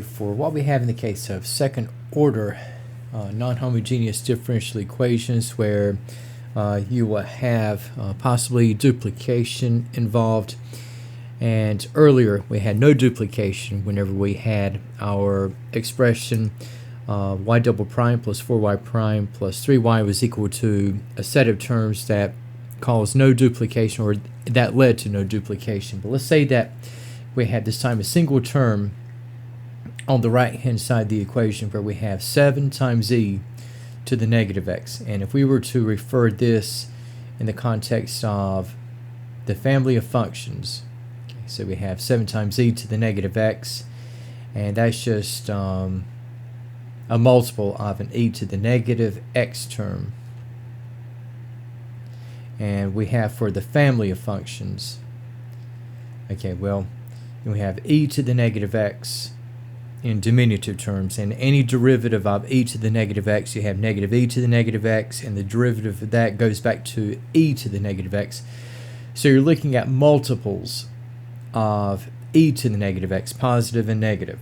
For what we have in the case of second order non-homogeneous differential equations, where you will have possibly duplication involved, and earlier we had no duplication whenever we had our expression y double prime plus 4y prime plus 3y was equal to a set of terms that caused no duplication, or that led to no duplication. But let's say that we had this time a single term on the right hand side of the equation where we have 7 times e to the negative x. And if we were to refer this in the context of the family of functions, okay, so we have 7 times e to the negative x, and that's just a multiple of an e to the negative x term. And we have for the family of functions, okay, well, we have e to the negative x in diminutive terms, and any derivative of e to the negative x, you have negative e to the negative x, and the derivative of that goes back to e to the negative x. So you're looking at multiples of e to the negative x, positive and negative.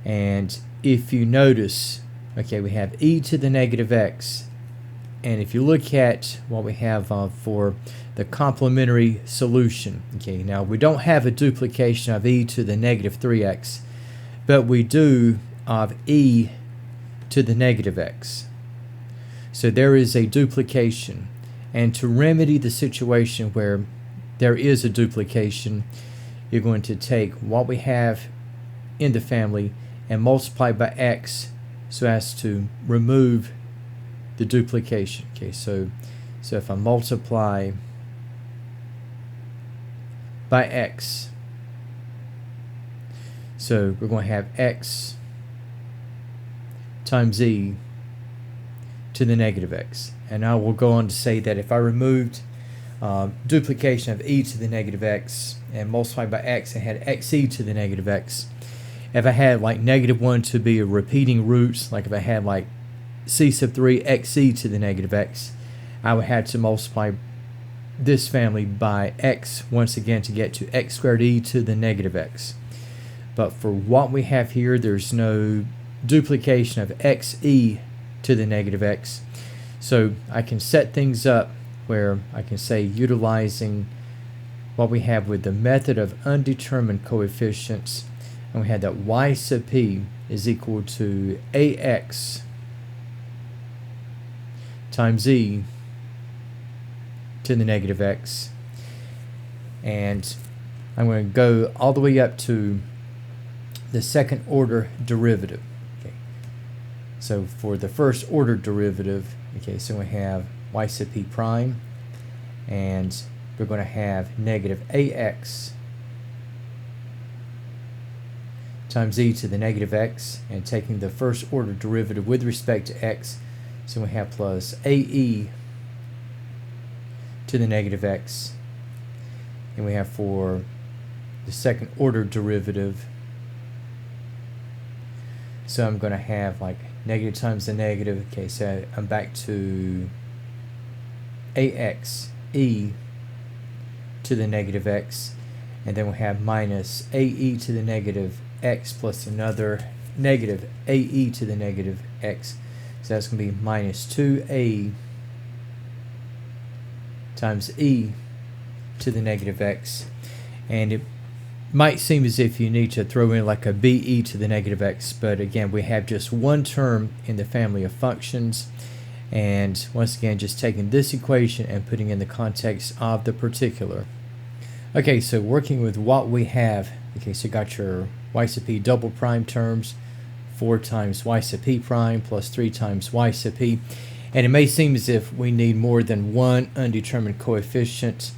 And if you notice, okay, we have e to the negative x, and if you look at what we have for the complementary solution, okay, now we don't have a duplication of e to the negative 3x, but we do of e to the negative x. So there is a duplication, and to remedy the situation where there is a duplication, you're going to take what we have in the family and multiply by x so as to remove the duplication. Okay, so if I multiply by x, so we're going to have x times e to the negative x. And I will go on to say that if I removed duplication of e to the negative x and multiplied by x, I had xe to the negative x. If I had like negative 1 to be a repeating roots, like if I had like c sub 3 xe to the negative x, I would have to multiply this family by x once again to get to x squared e to the negative x. But for what we have here, there's no duplication of xe to the negative x. So I can set things up where I can say, utilizing what we have with the method of undetermined coefficients, and we had that y sub p is equal to ax times e to the negative x. And I'm going to go all the way up to the second order derivative. Okay, so for the first order derivative, okay, so we have y sub p prime, and we're going to have negative ax times e to the negative x, and taking the first order derivative with respect to x, so we have plus ae to the negative x, and we have for the second order derivative, so I'm going to have like negative times the negative. Okay, so I'm back to ax e to the negative x, and then we have minus ae to the negative x plus another negative ae to the negative x. So that's going to be minus 2a times e to the negative x. And it might seem as if you need to throw in like a be to the negative x, but again, we have just one term in the family of functions, and once again, just taking this equation and putting in the context of the particular. Okay, so working with what we have, okay, so you got your y sub p double prime terms, 4 times y sub p prime plus 3 times y sub p, and it may seem as if we need more than one undetermined coefficient,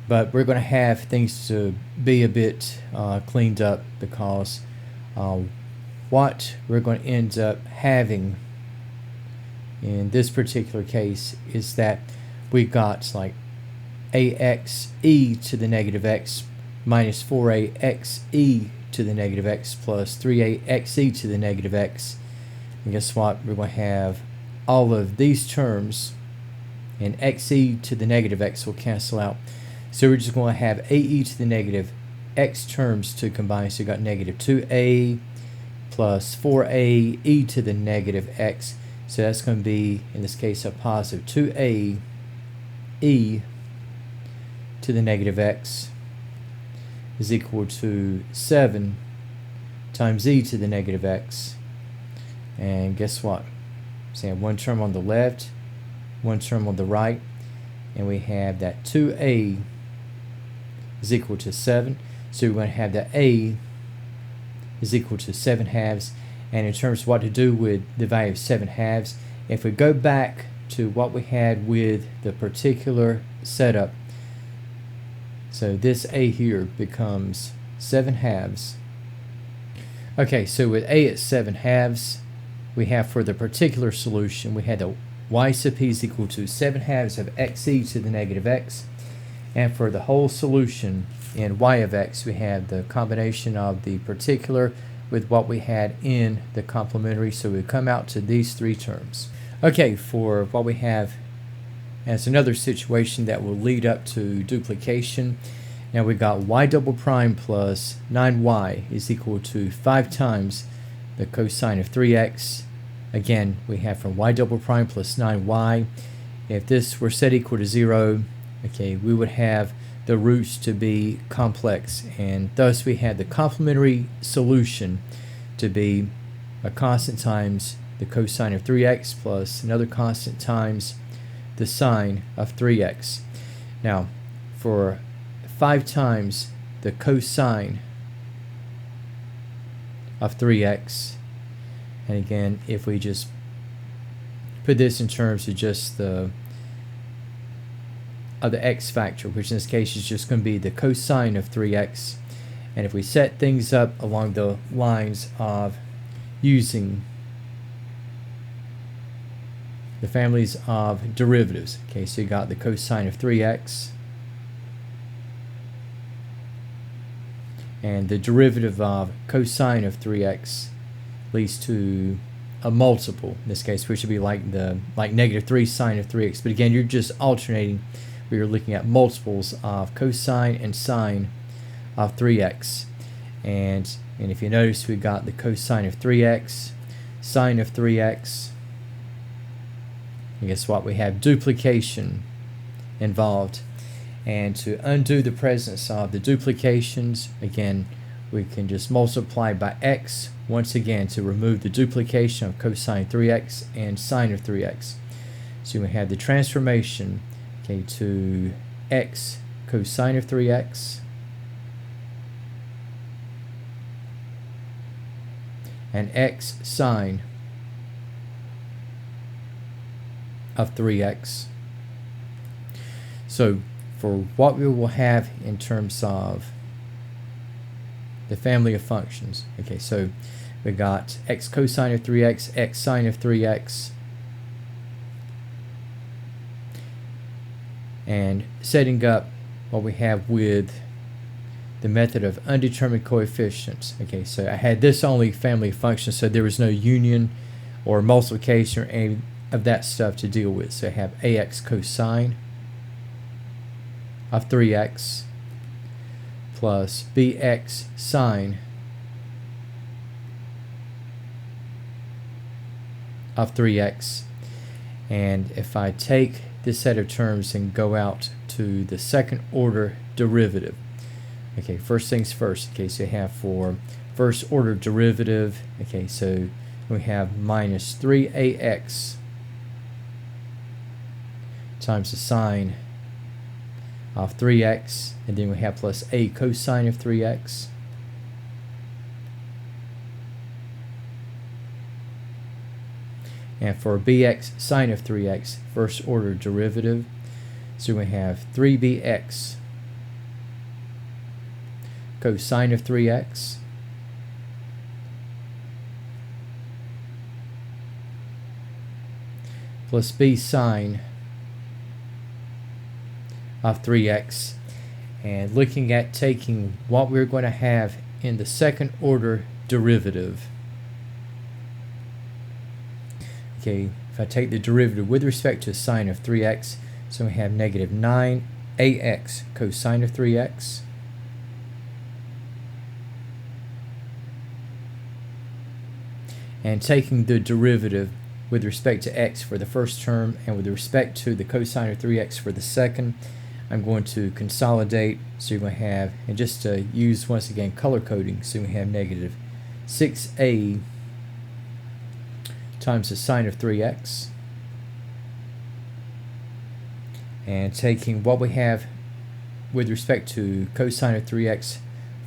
but we're going to have things to be a bit cleaned up, because what we're going to end up having in this particular case is that we've got like ax e to the negative x minus 4ax e to the negative x plus 3ax e to the negative x. And guess what? We're going to have all of these terms, and xe to the negative x will cancel out. So we're just going to have ae to the negative x terms to combine. So you got negative 2a plus 4a e to the negative x. So that's going to be, in this case, a positive 2a e to the negative x is equal to 7 times e to the negative x. And guess what? So we have one term on the left, one term on the right, and we have that 2a is equal to 7. So we're going to have that a is equal to 7 halves. And in terms of what to do with the value of 7 halves, if we go back to what we had with the particular setup, so this a here becomes 7 halves. Okay, so with a at 7 halves, we have for the particular solution, we had the y sub p is equal to 7 halves of xe to the negative x. And for the whole solution in y of x, we have the combination of the particular with what we had in the complementary. So we come out to these three terms. Okay, for what we have as another situation that will lead up to duplication. Now we got y double prime plus 9y is equal to 5 times the cosine of 3x. Again, we have from y double prime plus 9y. If this were set equal to 0, okay, we would have the roots to be complex, and thus we had the complementary solution to be a constant times the cosine of 3x plus another constant times the sine of 3x. Now, for 5 times the cosine of 3x, and again, if we just put this in terms of just the x factor, which in this case is just going to be the cosine of 3x, and if we set things up along the lines of using the families of derivatives, okay, so you got the cosine of 3x, and the derivative of cosine of 3x leads to a multiple, in this case, which would be like negative 3 sine of 3x. But again, you're just alternating. We are looking at multiples of cosine and sine of 3x. And if you notice, we got the cosine of 3x, sine of 3x. And guess what? We have duplication involved. And to undo the presence of the duplications, again, we can just multiply by x once again to remove the duplication of cosine 3x and sine of 3x. So we have the transformation, okay, to x cosine of 3x and x sine of 3x. So for what we will have in terms of the family of functions, okay, so we got x cosine of 3x, x sine of 3x, and setting up what we have with the method of undetermined coefficients. Okay, so I had this only family of functions, so there was no union or multiplication or any of that stuff to deal with. So I have ax cosine of 3x plus bx sine of 3x. And if I take this set of terms and go out to the second order derivative, okay, first things first, okay, so you have for first order derivative, okay, so we have minus 3ax times the sine of 3x, and then we have plus a cosine of 3x. And for bx sine of 3x, first order derivative, so we have 3bx cosine of 3x plus b sine of 3x. And looking at taking what we're going to have in the second order derivative, okay, if I take the derivative with respect to sine of 3x, so we have negative 9ax cosine of 3x . and taking the derivative with respect to x for the first term and with respect to the cosine of 3x for the second. I'm going to consolidate, so you're going to have, and just to use once again color coding, so we have negative 6a times the sine of 3x, and taking what we have with respect to cosine of 3x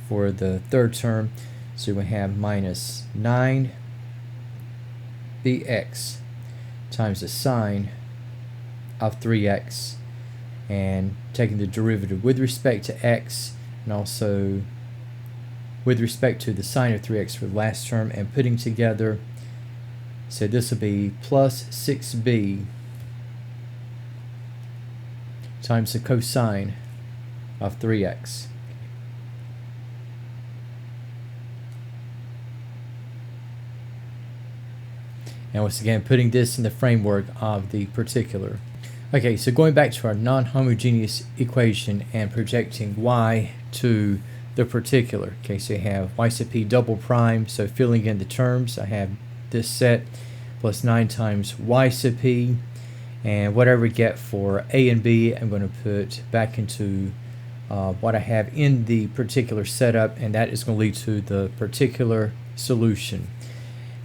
for the third term, so we have minus 9bx times the sine of 3x, and taking the derivative with respect to x and also with respect to the sine of 3x for the last term, and putting together, so this will be plus 6b times the cosine of 3x. And once again, putting this in the framework of the particular. Okay, so going back to our non-homogeneous equation and projecting y to the particular. Okay, so you have y sub p double prime, so filling in the terms, I have this set plus 9 times y sub p, and whatever we get for a and b, I'm going to put back into what I have in the particular setup, and that is going to lead to the particular solution.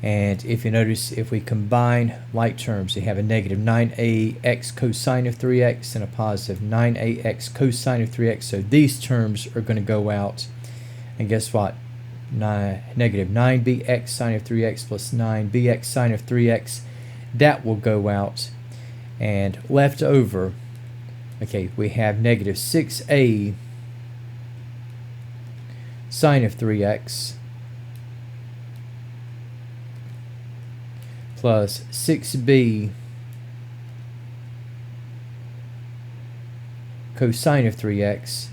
And if you notice, if we combine like terms, you have a negative 9ax cosine of 3x and a positive 9ax cosine of 3x. So these terms are going to go out. And guess what? Negative 9bx sine of 3x plus 9bx sine of 3x. That will go out. And left over, okay, we have negative 6a sine of 3x plus 6b cosine of 3x,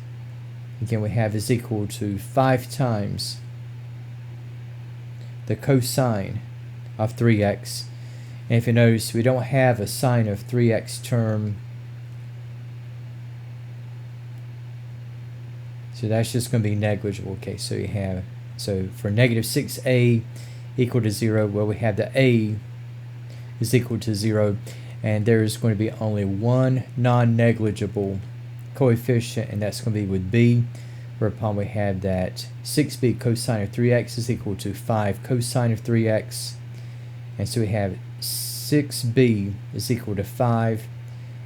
again we have is equal to 5 times the cosine of 3x. And if you notice, we don't have a sine of 3x term, so that's just going to be negligible. Okay, so you have, so for negative 6a equal to 0, well, we have the a is equal to 0, and there is going to be only one non-negligible coefficient, and that's going to be with b, whereupon we have that 6b cosine of 3x is equal to 5 cosine of 3x, and so we have 6b is equal to 5,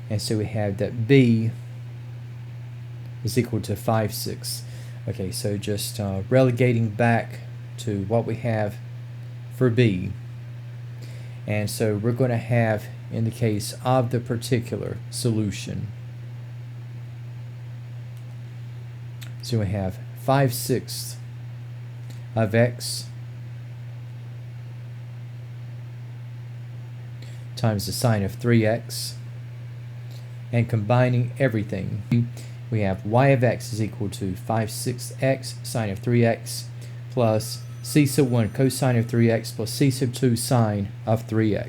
and so we have that b is equal to 5/6. Okay, so just relegating back to what we have for b. And so we're going to have, in the case of the particular solution, so we have 5/6 of x times the sine of 3x, and combining everything, we have y of x is equal to 5/6 x sine of 3x plus c sub 1 cosine of 3x plus c sub 2 sine of 3x.